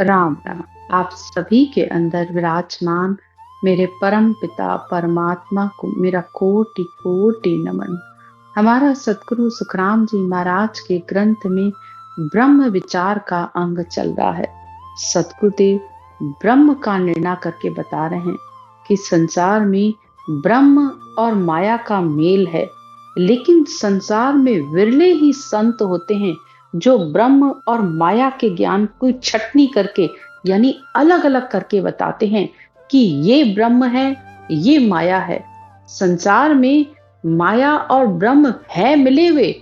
राम राम। आप सभी के अंदर विराजमान मेरे परम पिता परमात्मा को मेरा कोटि कोटि नमन। हमारा सतगुरु सुखराम जी महाराज के ग्रंथ में ब्रह्म विचार का अंग चल रहा है। सतगुरुदेव ब्रह्म का निर्णय करके बता रहे हैं कि संसार में ब्रह्म और माया का मेल है, लेकिन संसार में विरले ही संत होते हैं जो ब्रह्म और माया के ज्ञान को छटनी करके यानी अलग अलग करके बताते हैं कि ये ब्रह्म है, ये माया है। संसार में माया और ब्रह्म है मिले हुए।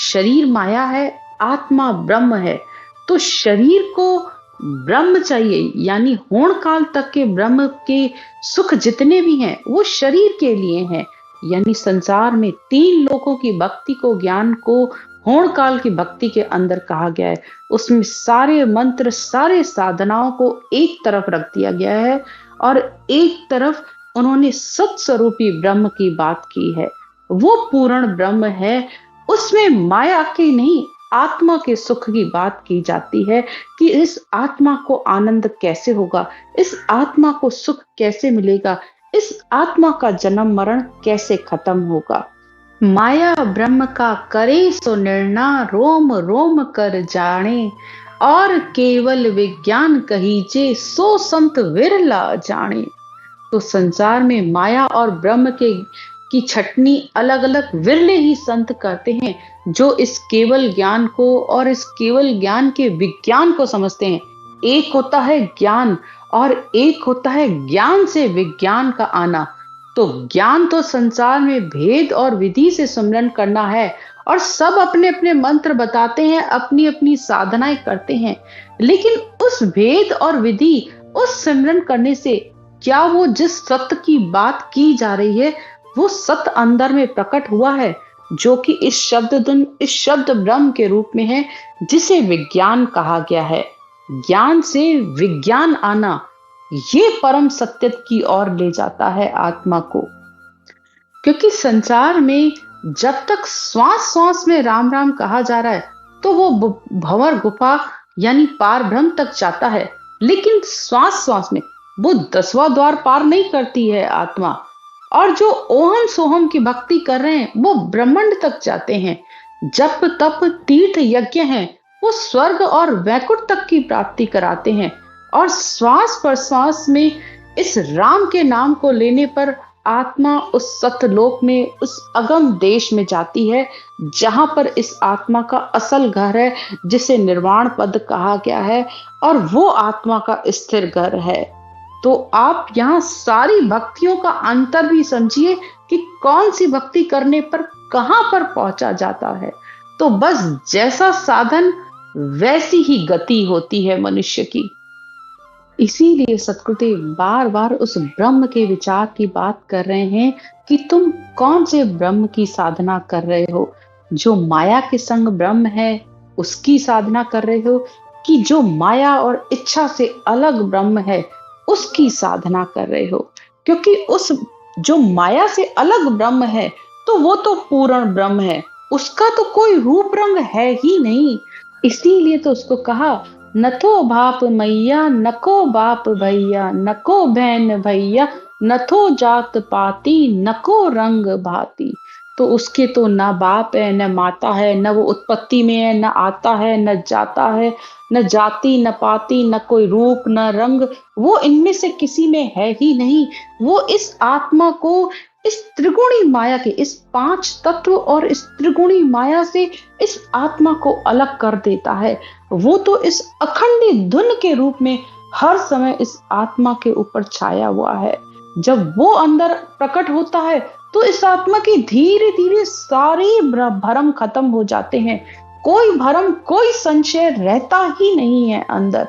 शरीर माया है, आत्मा ब्रह्म है। तो शरीर को ब्रह्म चाहिए, यानी होण काल तक के ब्रह्म के सुख जितने भी हैं वो शरीर के लिए हैं। यानी संसार में 3 लोगों की भक्ति को, ज्ञान को होण काल की भक्ति के अंदर कहा गया है। उसमें सारे मंत्र, सारे साधनाओं को एक तरफ रख दिया गया है और एक तरफ उन्होंने सत स्वरूपी ब्रह्म की बात की है। वो पूर्ण ब्रह्म है, उसमें माया की नहीं, आत्मा के सुख की बात की जाती है कि इस आत्मा को आनंद कैसे होगा, इस आत्मा को सुख कैसे मिलेगा, इस आत्मा का जन्म मरण कैसे खत्म होगा। माया ब्रह्म का करे सो निर्णय, रोम रोम कर जाने, और केवल विज्ञान कहीजे सो संत विरला जाने। तो संसार में माया और ब्रह्म के की छटनी अलग अलग विरले ही संत करते हैं जो इस केवल ज्ञान को और इस केवल ज्ञान के विज्ञान को समझते हैं। एक होता है ज्ञान और एक होता है ज्ञान से विज्ञान का आना। तो ज्ञान तो संसार में भेद और विधि से सुमिरन करना है और सब अपने अपने मंत्र बताते हैं, अपनी अपनी साधनाएं करते हैं, लेकिन उस भेद और विधि, उस सिमरन करने से क्या वो जिस सत्य की बात की जा रही है वो सत्य अंदर में प्रकट हुआ है, जो कि इस शब्द ब्रह्म के रूप में है, जिसे विज्ञान कहा गया है। ज्ञान से विज्ञान आना ये परम सत्य की ओर ले जाता है आत्मा को। क्योंकि संसार में जब तक श्वास श्वास में राम राम कहा जा रहा है तो वो भंवर गुफा यानी पार ब्रह्म तक जाता है, लेकिन श्वास श्वास में वो 10वां द्वार पार नहीं करती है आत्मा। और जो ओहम सोहम की भक्ति कर रहे हैं वो ब्रह्मांड तक जाते हैं। जप तप तीर्थ यज्ञ हैं, वो स्वर्ग और वैकुंठ तक की प्राप्ति कराते हैं। और श्वास प्रश्वास में इस राम के नाम को लेने पर आत्मा उस सत्यलोक में, उस अगम देश में जाती है, जहां पर इस आत्मा का असल घर है, जिसे निर्वाण पद कहा गया है, और वो आत्मा का स्थिर घर है। तो आप यहाँ सारी भक्तियों का अंतर भी समझिए कि कौन सी भक्ति करने पर कहां पर पहुंचा जाता है। तो बस जैसा साधन वैसी ही गति होती है मनुष्य की। इसीलिए सतगुरुदेव बार बार उस ब्रह्म के विचार की बात कर रहे हैं कि तुम कौन से ब्रह्म की साधना कर रहे हो। जो माया के संग ब्रह्म है उसकी साधना कर रहे हो, कि जो माया और इच्छा से अलग ब्रह्म है उसकी साधना कर रहे हो। क्योंकि उस जो माया से अलग ब्रह्म है तो वो तो पूर्ण ब्रह्म है, उसका तो कोई रूप रंग है ही नहीं। इसीलिए तो उसको कहा, नथो बाप मैया नको बाप भैया, नको बहन भैया नथो जात पाती, नको रंग भाती। तो उसके तो ना बाप है, न माता है, न वो उत्पत्ति में है, न आता है, न जाता है, न जाति न पाती, न कोई रूप न रंग, वो इनमें से किसी में है ही नहीं। वो इस आत्मा को इस त्रिगुणी माया के, इस 5 तत्व और इस त्रिगुणी माया से इस आत्मा को अलग कर देता है। वो तो इस अखंड धुन के रूप में हर समय इस आत्मा के ऊपर छाया हुआ है। जब वो अंदर प्रकट होता है तो इस आत्मा की धीरे धीरे सारे भरम खत्म हो जाते हैं। कोई भरम, कोई संशय रहता ही नहीं है अंदर।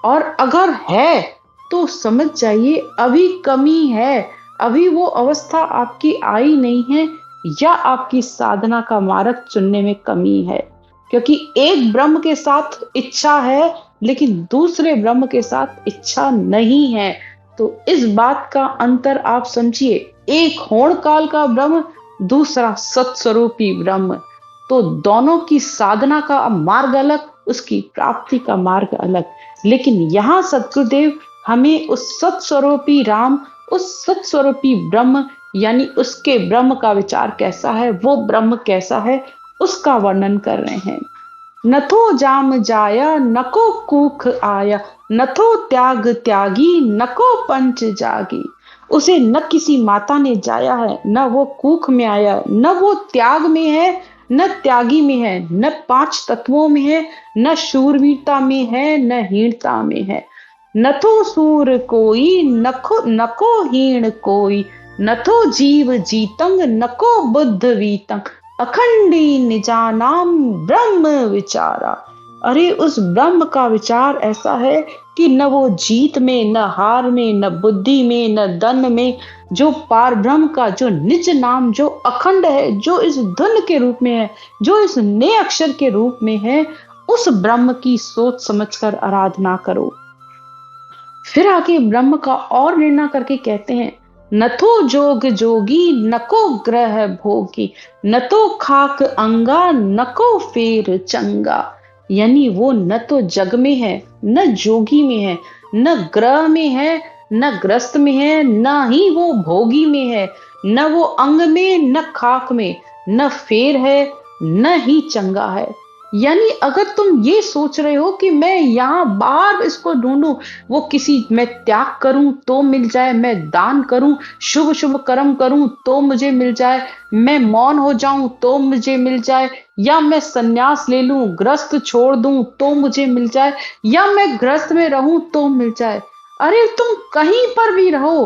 और अगर है तो समझ जाइए अभी कमी है, अभी वो अवस्था आपकी आई नहीं है, या आपकी साधना का मार्ग चुनने में कमी है। क्योंकि एक ब्रह्म के साथ इच्छा है लेकिन दूसरे ब्रह्म के साथ इच्छा नहीं है। तो इस बात का अंतर आप समझिए, एक होण काल का ब्रह्म, दूसरा सत्स्वरूपी ब्रह्म। तो दोनों की साधना का मार्ग अलग, उसकी प्राप्ति का मार्ग अलग। लेकिन यहाँ सद्गुरुदेव हमें उस सत्स्वरूपी राम, उस सत्स्वरूपी ब्रह्म, यानी उसके ब्रह्म का विचार कैसा है, वो ब्रह्म कैसा है, उसका वर्णन कर रहे हैं। नथो जाम जाया नको कूख आया, नथो त्याग त्यागी नको पंच जागी। उसे न किसी माता ने जाया है, न वो कूख में आया, न वो त्याग में है, न त्यागी में है, न पांच तत्वों में है, न शूरवीरता में है, न हीनता में है। नथो सूर कोई नको नको हीण कोई, नथो जीव जीतंग नको बुद्ध वीतंग, अखंडी निजानाम ब्रह्म विचारा। अरे उस ब्रह्म का विचार ऐसा है कि न वो जीत में, न हार में, न बुद्धि में, न धन में, जो पार ब्रह्म का जो निज नाम, जो अखंड है, जो इस धुन के रूप में है, जो इस नए अक्षर के रूप में है, उस ब्रह्म की सोच समझकर आराधना करो। फिर आगे ब्रह्म का और निर्णय करके कहते हैं, नथो जोग जोगी नको ग्रह भोगी, न तो खाक अंगा नको फेर चंगा। यानी वो न तो जग में है, न जोगी में है, न ग्रह में है, न ग्रस्त में है, न ही वो भोगी में है, न वो अंग में, न खाक में, न फेर है, न ही चंगा है। यानी अगर तुम ये सोच रहे हो कि मैं यहाँ बाहर इसको ढूंढूं, वो किसी, मैं त्याग करूं तो मिल जाए, मैं दान करूं, शुभ शुभ कर्म करूं तो मुझे मिल जाए, मैं मौन हो जाऊं तो मुझे मिल जाए, या मैं सन्यास ले लूं, ग्रस्त छोड़ दूं तो मुझे मिल जाए, या मैं ग्रस्त में रहूं तो मिल जाए। अरे तुम कहीं पर भी रहो,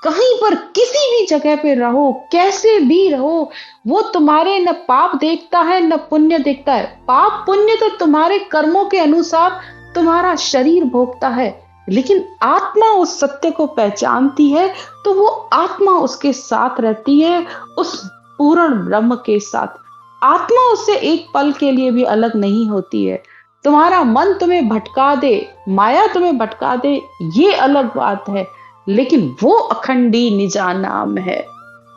कहीं पर किसी भी जगह पे रहो, कैसे भी रहो, वो तुम्हारे न पाप देखता है न पुण्य देखता है। पाप पुण्य तो तुम्हारे कर्मों के अनुसार तुम्हारा शरीर भोगता है, लेकिन आत्मा उस सत्य को पहचानती है, तो वो आत्मा उसके साथ रहती है, उस पूर्ण ब्रह्म के साथ। आत्मा उससे एक पल के लिए भी अलग नहीं होती है। तुम्हारा मन तुम्हें भटका दे, माया तुम्हें भटका दे, ये अलग बात है, लेकिन वो अखंडी निजा नाम है।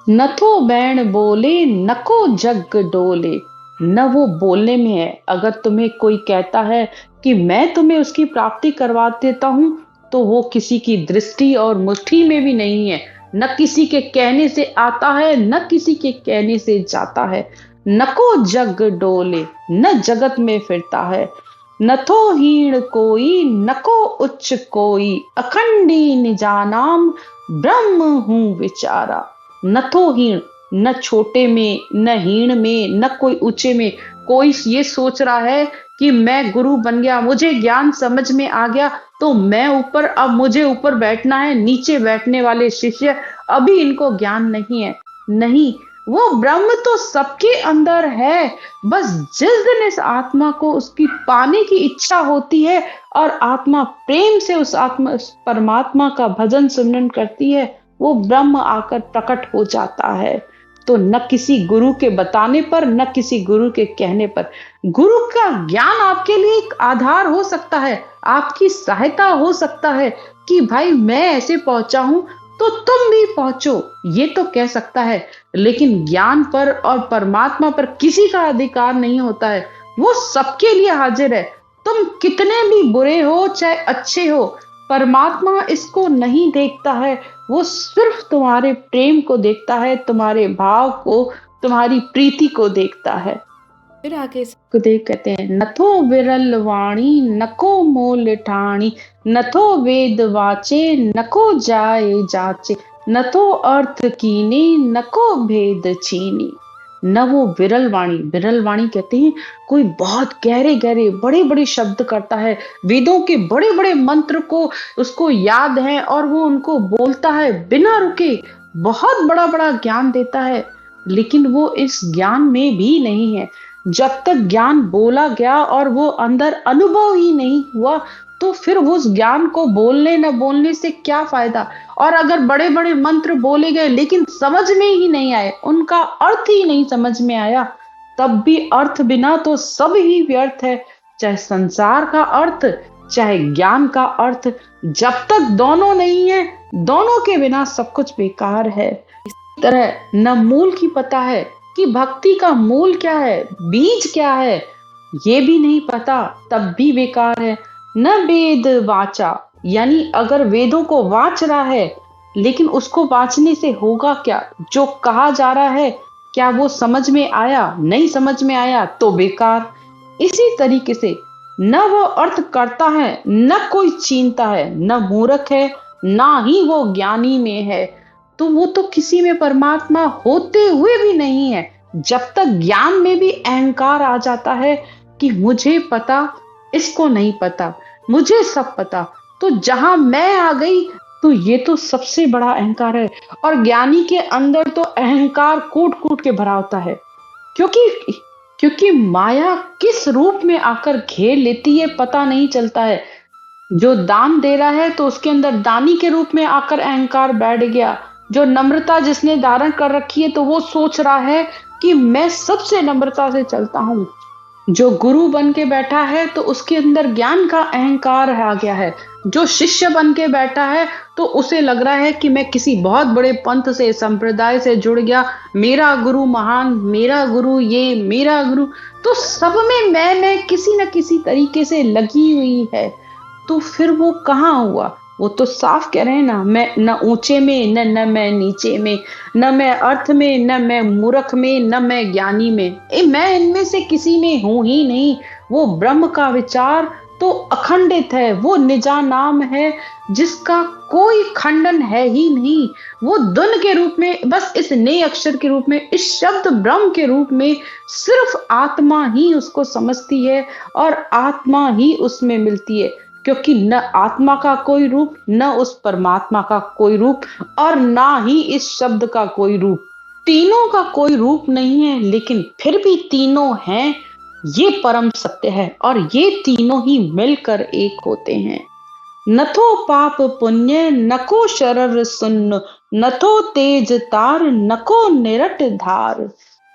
नथो बैण बोले नको जग डोले, न वो बोलने में है। अगर तुम्हें कोई कहता है कि मैं तुम्हें उसकी प्राप्ति करवा देता हूं, तो वो किसी की दृष्टि और मुट्ठी में भी नहीं है, न किसी के कहने से आता है, न किसी के कहने से जाता है। नको जग डोले, न जगत में फिरता है। नथो हीण कोई नको उच्च कोई, अखंडी निजानाम ब्रह्म हूं विचारा। नथो हीण, न छोटे में, न हीण में, न कोई ऊंचे में। कोई ये सोच रहा है कि मैं गुरु बन गया, मुझे ज्ञान समझ में आ गया, तो मैं ऊपर, अब मुझे ऊपर बैठना है, नीचे बैठने वाले शिष्य अभी इनको ज्ञान नहीं है। नहीं, वो ब्रह्म तो सबके अंदर है। बस जिस दिन इस आत्मा को उसकी पाने की इच्छा होती है और आत्मा प्रेम से उस आत्मा, उस परमात्मा का भजन सिमरन करती है, वो ब्रह्म आकर प्रकट हो जाता है। तो न किसी गुरु के बताने पर, न किसी गुरु के कहने पर। गुरु का ज्ञान आपके लिए एक आधार हो सकता है, आपकी सहायता हो सकता है कि भाई मैं ऐसे पहुंचा हूं तो तुम भी पहुंचो, ये तो कह सकता है। लेकिन ज्ञान पर और परमात्मा पर किसी का अधिकार नहीं होता है, वो सबके लिए हाजिर है। तुम कितने भी बुरे हो चाहे अच्छे हो, परमात्मा इसको नहीं देखता है, वो सिर्फ तुम्हारे प्रेम को देखता है, तुम्हारे भाव को, तुम्हारी प्रीति को देखता है। फिर आगे सुखदेव कहते हैं, नथो विरल वाणी नको मोल ठाणी, नथो वेद वाचे नको जाए जाचे, नथो अर्थ कीने नको भेद छीनी। न वो विरल वाणी, विरल वाणी कहते हैं कोई बहुत गहरे गहरे बड़े बड़े शब्द करता है, वेदों के बड़े बड़े मंत्र को उसको याद है और वो उनको बोलता है बिना रुके, बहुत बड़ा बड़ा ज्ञान देता है, लेकिन वो इस ज्ञान में भी नहीं है। जब तक ज्ञान बोला गया और वो अंदर अनुभव ही नहीं हुआ, तो फिर वो उस ज्ञान को बोलने न बोलने से क्या फायदा। और अगर बड़े बड़े मंत्र बोले गए लेकिन समझ में ही नहीं आए, उनका अर्थ ही नहीं समझ में आया, तब भी अर्थ बिना तो सब ही व्यर्थ है। चाहे संसार का अर्थ, चाहे ज्ञान का अर्थ, जब तक दोनों नहीं है, दोनों के बिना सब कुछ बेकार है। इस तरह न मूल की पता है कि भक्ति का मूल क्या है, बीज क्या है, ये भी नहीं पता, तब भी बेकार है। न वेद वाचा, यानी अगर वेदों को वाच रहा है, लेकिन उसको वाचने से होगा क्या? जो कहा जा रहा है, क्या वो समझ में आया? नहीं समझ में आया तो बेकार। इसी तरीके से न वो अर्थ करता है, न कोई छीनता है, न मूर्ख है, ना ही वो ज्ञानी में है। तो वो तो किसी में परमात्मा होते हुए भी नहीं है। जब तक ज्ञान में भी अहंकार आ जाता है कि मुझे पता, इसको नहीं पता, मुझे सब पता, तो जहां मैं आ गई, तो ये तो सबसे बड़ा अहंकार है। और ज्ञानी के अंदर तो अहंकार कूट कूट के भरा होता है, क्योंकि क्योंकि माया किस रूप में आकर घेर लेती है पता नहीं चलता है। जो दान दे रहा है तो उसके अंदर दानी के रूप में आकर अहंकार बैठ गया। जो नम्रता जिसने धारण कर रखी है, तो वो सोच रहा है कि मैं सबसे नम्रता से चलता हूँ। जो गुरु बन के बैठा है तो उसके अंदर ज्ञान का अहंकार आ गया है। जो शिष्य बन के बैठा है तो उसे लग रहा है कि मैं किसी बहुत बड़े पंथ से, संप्रदाय से जुड़ गया, मेरा गुरु महान, मेरा गुरु ये, मेरा गुरु। तो सब में मैं किसी न किसी तरीके से लगी हुई है। तो फिर वो कहाँ हुआ? वो तो साफ कह रहे हैं ना, मैं न ऊंचे में, न मैं नीचे में, न मैं अर्थ में, न मैं मूर्ख में, न मैं ज्ञानी में। मैं इनमें से किसी में हूं ही नहीं। वो ब्रह्म का विचार तो अखंडित है, वो निजा नाम है जिसका कोई खंडन है ही नहीं। वो धुन के रूप में, बस इस नए अक्षर के रूप में, इस शब्द ब्रह्म के रूप में सिर्फ आत्मा ही उसको समझती है और आत्मा ही उसमें मिलती है। क्योंकि न आत्मा का कोई रूप, न उस परमात्मा का कोई रूप, और ना ही इस शब्द का कोई रूप। तीनों का कोई रूप नहीं है, लेकिन फिर भी तीनों हैं। ये परम सत्य है और ये तीनों ही मिलकर एक होते हैं। न तो पाप पुण्य, न को शरर सुन्न, न तो तेज तार, न को निरट धार।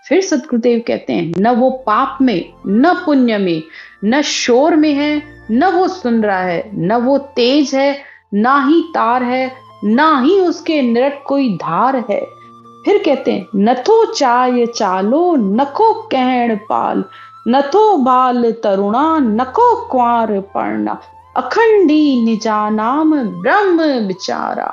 फिर सदगुरुदेव कहते हैं, न वो पाप में, न पुण्य में, न शोर में है, न वो सुन रहा है, न वो तेज है, ना ही तार है, ना ही उसके निरट कोई धार है। फिर कहते हैं, न तो चाय चालो, न को कहण पाल, न तो बाल तरुणा, न को क्वार पढ़ना, अखंडी निजा नाम ब्रह्म विचारा।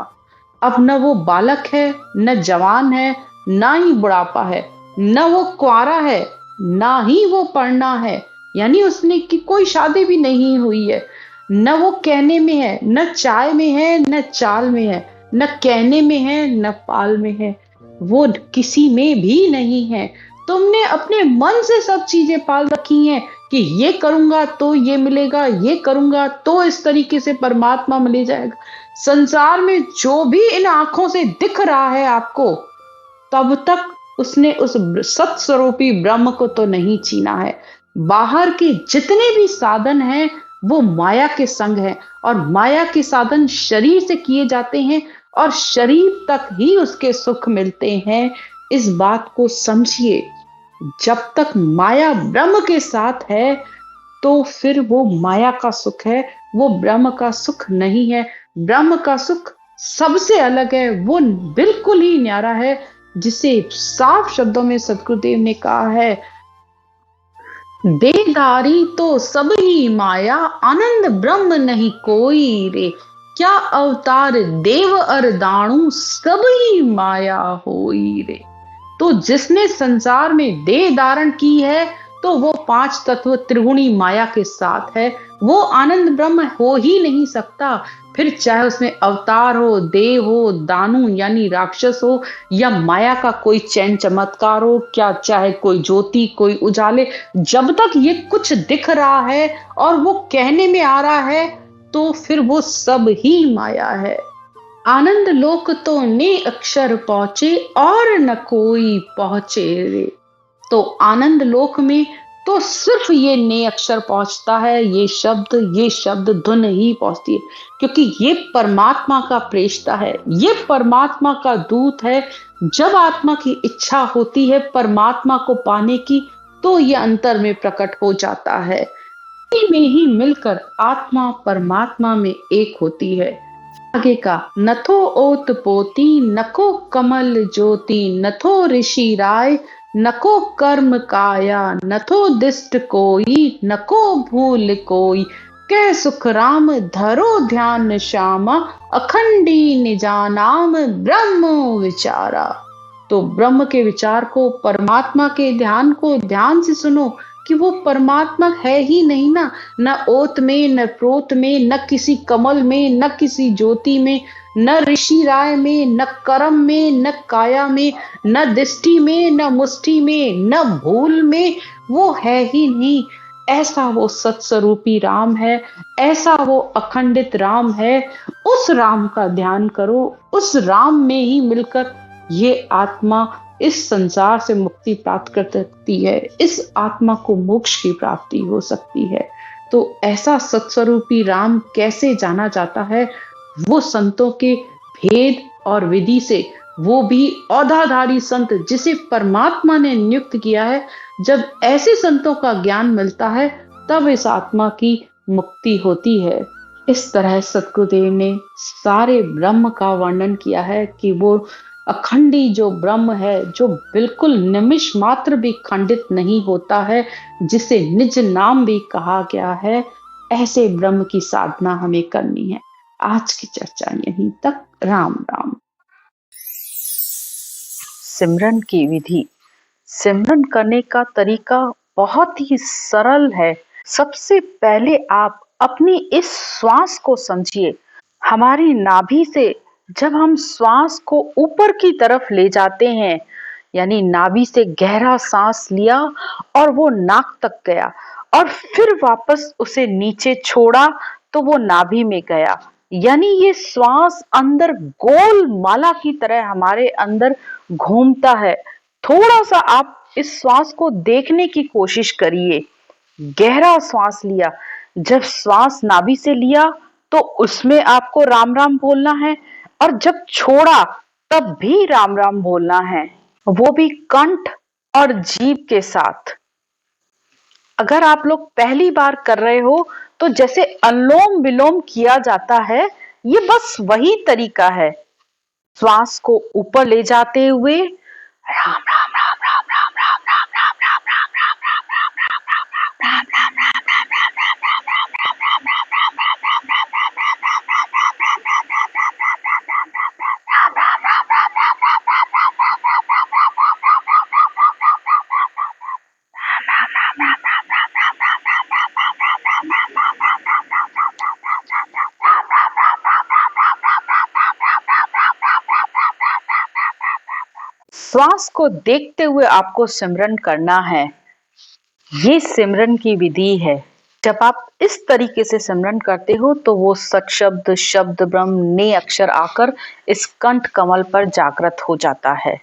अब न वो बालक है, न जवान है, ना ही बुढ़ापा है, न वो कुंवारा है, ना ही वो पढ़ना है, यानी उसने की कोई शादी भी नहीं हुई है। न वो कहने में है, न चाय में है, न चाल में है, न कहने में है, न पाल में है, वो किसी में भी नहीं है। तुमने अपने मन से सब चीजें पाल रखी हैं कि ये करूंगा तो ये मिलेगा, ये करूंगा तो इस तरीके से परमात्मा मिल जाएगा। संसार में जो भी इन आंखों से दिख रहा है आपको, तब तक उसने उस सत्स्वरूपी ब्रह्म को तो नहीं छीना है। बाहर के जितने भी साधन हैं, वो माया के संग हैं, और माया के साधन शरीर से किए जाते हैं, और शरीर तक ही उसके सुख मिलते हैं। इस बात को समझिए। जब तक माया ब्रह्म के साथ है, तो फिर वो माया का सुख है, वो ब्रह्म का सुख नहीं है। ब्रह्म का सुख सबसे अलग है, वो बिल्कुल ही न्यारा है, जिसे साफ शब्दों में सदगुरुदेव ने कहा है, देहधारी तो सब ही माया, आनंद ब्रह्म नहीं कोई रे। क्या अवतार देव अर दाणु, सब ही माया होई रे। तो जिसने संसार में देह धारण की है, तो वो पांच तत्व त्रिगुणी माया के साथ है। वो आनंद ब्रह्म हो ही नहीं सकता। फिर चाहे उसमें अवतार हो, देव हो, दानु यानी राक्षस हो, या माया का कोई चैन चमत्कार हो, क्या चाहे कोई ज्योति, कोई उजाले, जब तक ये कुछ दिख रहा है और वो कहने में आ रहा है, तो फिर वो सब ही माया है। आनंद लोक तो ने अक्षर पहुंचे, और न कोई पहुंचे रे। तो आनंद लोक में तो सिर्फ ये ने अक्षर पहुंचता है, ये शब्द धुन ही पहुंचती है, क्योंकि ये परमात्मा का प्रेषिता है, ये परमात्मा का दूत है। जब आत्मा की इच्छा होती है परमात्मा को पाने की, तो ये अंतर में प्रकट हो जाता है। इसी में ही मिलकर आत्मा परमात्मा में एक होती है। आगे का, नथो ओत पोती, नको कमल ज्योति, नथो ऋषि राय, नको कर्म काया, नथो दिष्ट कोई, नको भूल कोई, कह सुख राम धरो ध्यान श्यामा, अखंडी निजानाम ब्रह्म विचारा। तो ब्रह्म के विचार को, परमात्मा के ध्यान को ध्यान से सुनो कि वो परमात्मा है ही नहीं ना, न ओत में, न प्रोत में, न किसी कमल में, न किसी ज्योति में, न ऋषि राय में, न कर्म में, न काया में, न दृष्टि में, न मुष्टि में, न भूल में, वो है ही नहीं। ऐसा वो सत्स्वरूपी राम है, ऐसा वो अखंडित राम है। उस राम का ध्यान करो, उस राम में ही मिलकर ये आत्मा इस संसार से मुक्ति प्राप्त कर सकती है, इस आत्मा को मोक्ष की प्राप्ति हो सकती है। तो ऐसा सत्स्वरूपी राम कैसे जाना जाता है? वो संतों के भेद और विधि से, वो भी औधाधारी संत जिसे परमात्मा ने नियुक्त किया है। जब ऐसे संतों का ज्ञान मिलता है तब इस आत्मा की मुक्ति होती है। इस तरह सतगुरुदेव ने सारे ब्रह्म का वर्णन किया है कि वो अखंडी जो ब्रह्म है, जो बिल्कुल निमिष मात्र भी खंडित नहीं होता है, जिसे निज नाम भी कहा गया है, ऐसे ब्रह्म की साधना हमें करनी है। आज की चर्चा यहीं तक। राम राम। सिमरन की विधि। सिमरन करने का तरीका बहुत ही सरल है। सबसे पहले आप अपनी इस श्वास को समझिए। हमारी नाभि से जब हम श्वास को ऊपर की तरफ ले जाते हैं, यानी नाभि से गहरा सांस लिया और वो नाक तक गया और फिर वापस उसे नीचे छोड़ा तो वो नाभि में गया, यानी ये श्वास अंदर गोल माला की तरह हमारे अंदर घूमता है। थोड़ा सा आप इस श्वास को देखने की कोशिश करिए। गहरा श्वास लिया, जब श्वास नाभि से लिया तो उसमें आपको राम राम बोलना है, और जब छोड़ा तब भी राम राम बोलना है, वो भी कंठ और जीभ के साथ। अगर आप लोग पहली बार कर रहे हो तो जैसे अनुलोम विलोम किया जाता है, ये बस वही तरीका है। श्वास को ऊपर ले जाते हुए राम राम राम राम राम राम राम राम राम राम राम राम राम राम राम राम श्वास को देखते हुए आपको सिमरन करना है। ये सिमरन की विधि है। जब आप इस तरीके से सिमरन करते हो तो वो सत्शब्द, शब्द ब्रह्म ने अक्षर आकर इस कंठ कमल पर जागृत हो जाता है।